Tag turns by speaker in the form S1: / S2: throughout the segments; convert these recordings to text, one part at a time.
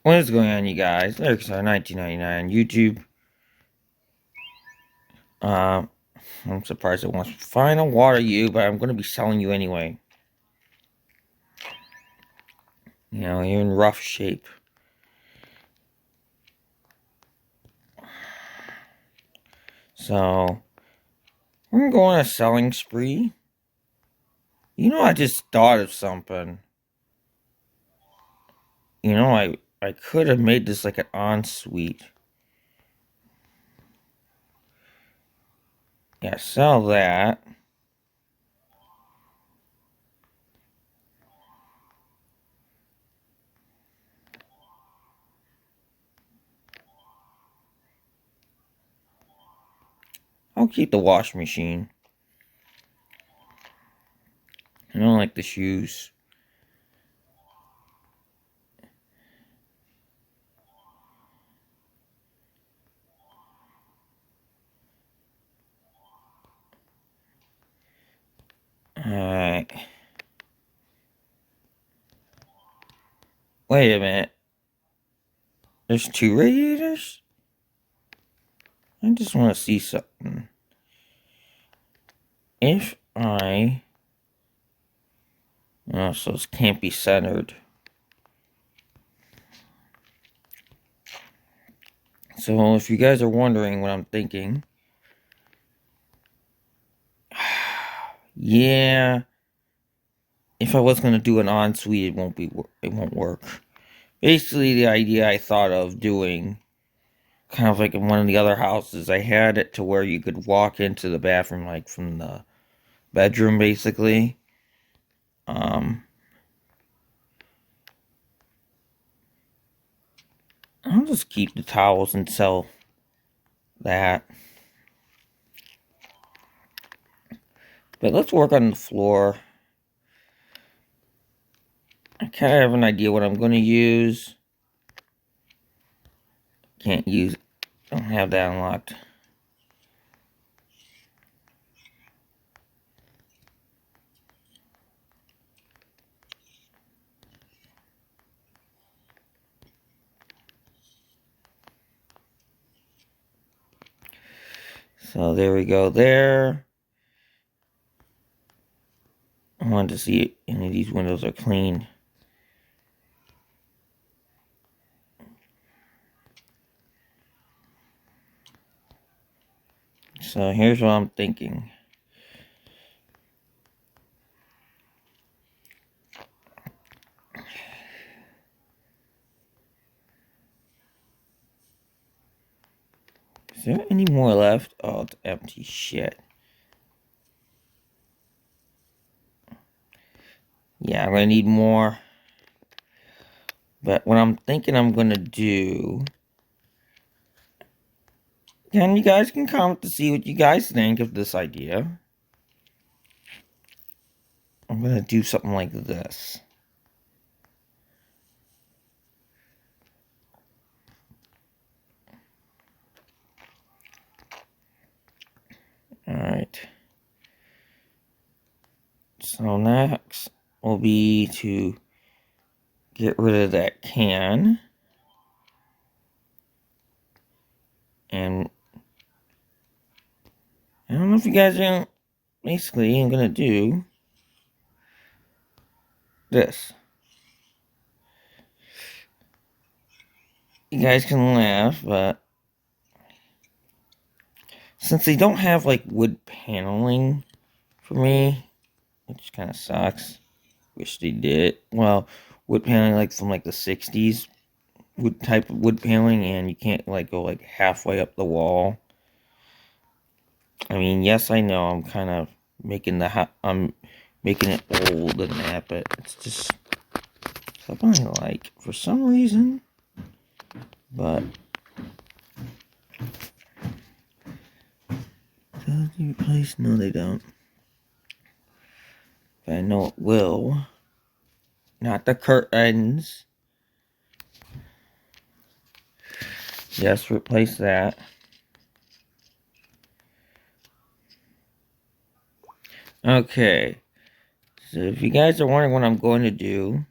S1: What is going on, you guys? Lyrics are 1999 YouTube. I'm surprised it wants to final water you, but I'm going to be selling you anyway. You know, you're in rough shape. So, we're going to go on a selling spree. You know, I just thought of something. You know, I could have made this like an ensuite. Yeah, sell that. I'll keep the washing machine. I don't like the shoes. Alright. Wait a minute. There's 2 radiators? I just want to see something. If I... Oh, so it can't be centered. So if you guys are wondering what I'm thinking... Yeah... If I was going to do an ensuite, it won't work. Basically, the idea I thought of doing... Kind of like in one of the other houses, I had it to where you could walk into the bathroom, like, from the bedroom, basically. I'll just keep the towels and sell that. But let's work on the floor. I kind of have an idea what I'm going to use. Can't use... Don't have that unlocked. So there we go there. I wanted to see if any of these windows are clean. So here's what I'm thinking. Is there any more left? Oh, it's empty shit. Yeah, I'm gonna need more. But what I'm thinking I'm gonna do... And you guys can comment to see what you guys think of this idea. I'm gonna do something like this. Alright. So next will be to get rid of that can. And I don't know if you guys are... Basically, I'm gonna do this. You guys can laugh, but since they don't have like wood paneling for me, which kind of sucks. Wish they did. Well, wood paneling like from like the 60s wood type of wood paneling, and you can't like go like halfway up the wall. I mean, yes, I know I'm kind of making I'm making it old and that, but it's just something I like for some reason. But does it replace? No, they don't. But I know it will. Not the curtains. Yes, replace that. Okay. So if you guys are wondering what I'm going to do,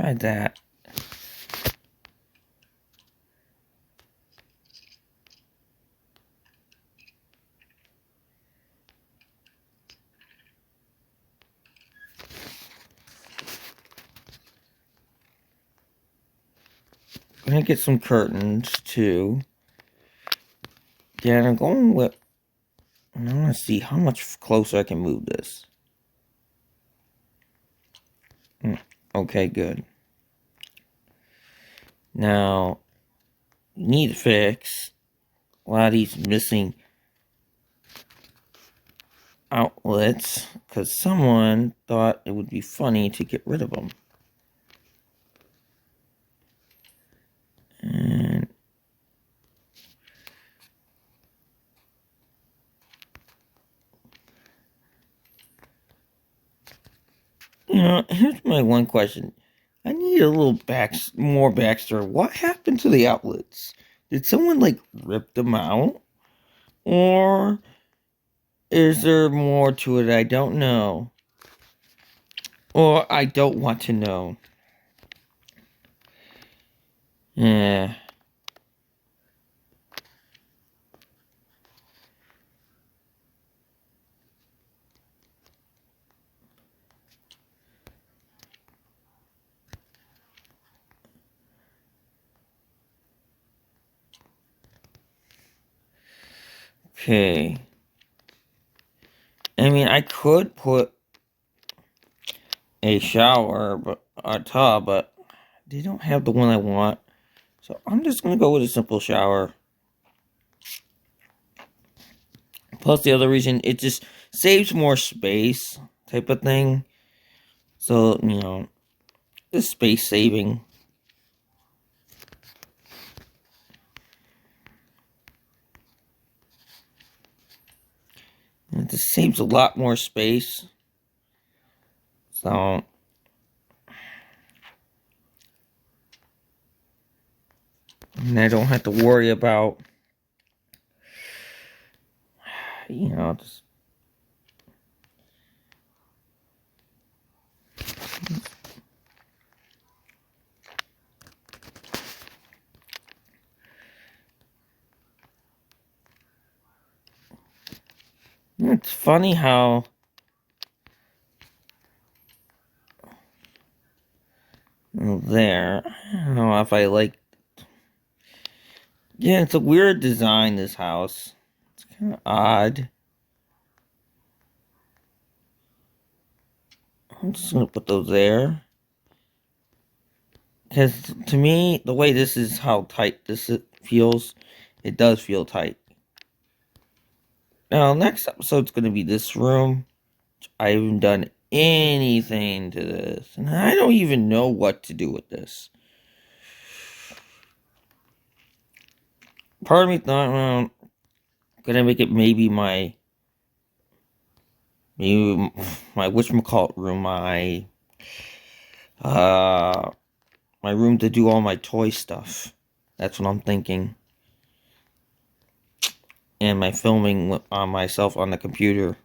S1: try that. I'm gonna get some curtains too. Yeah, I'm going with. I want to see how much closer I can move this. Okay, good. Now, need to fix a lot of these missing outlets because someone thought it would be funny to get rid of them. And here's my one question. I need a little more backstory. What happened to the outlets? Did someone like rip them out? Or is there more to it I don't know? Or I don't want to know? Yeah. Okay. I mean, I could put a shower, but a tub, but they don't have the one I want. So I'm just gonna go with a simple shower. Plus, the other reason, it just saves more space, type of thing. So, it's space saving. And it just saves a lot more space. So, and I don't have to worry about, just. It's funny how there. I don't know if I like. Yeah, it's a weird design, this house. It's kind of odd. I'm just gonna put those there. Because to me, the way this is how tight this feels, it does feel tight. Now, next episode's gonna be this room. I haven't done anything to this. And I don't even know what to do with this. Part of me thought, well, I'm gonna make it maybe my whatchamacallit room, my room to do all my toy stuff. That's what I'm thinking. And my filming on myself on the computer.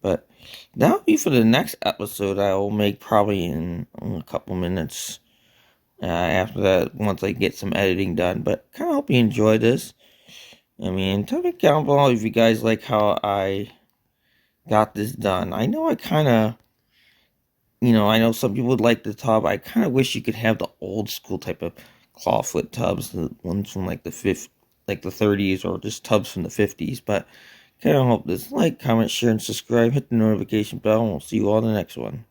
S1: But that'll be for the next episode. I will make probably in a couple minutes. After that, once I get some editing done. But kind of hope you enjoy this. I mean, tell me down below if you guys like how I got this done. I know I kind of, I know some people would like the tub. I kind of wish you could have the old school type of clawfoot tubs, the ones from like the 30s, or just tubs from the 50s. But kind of hope this. Like, comment, share, and subscribe. Hit the notification bell, and we'll see you all in the next one.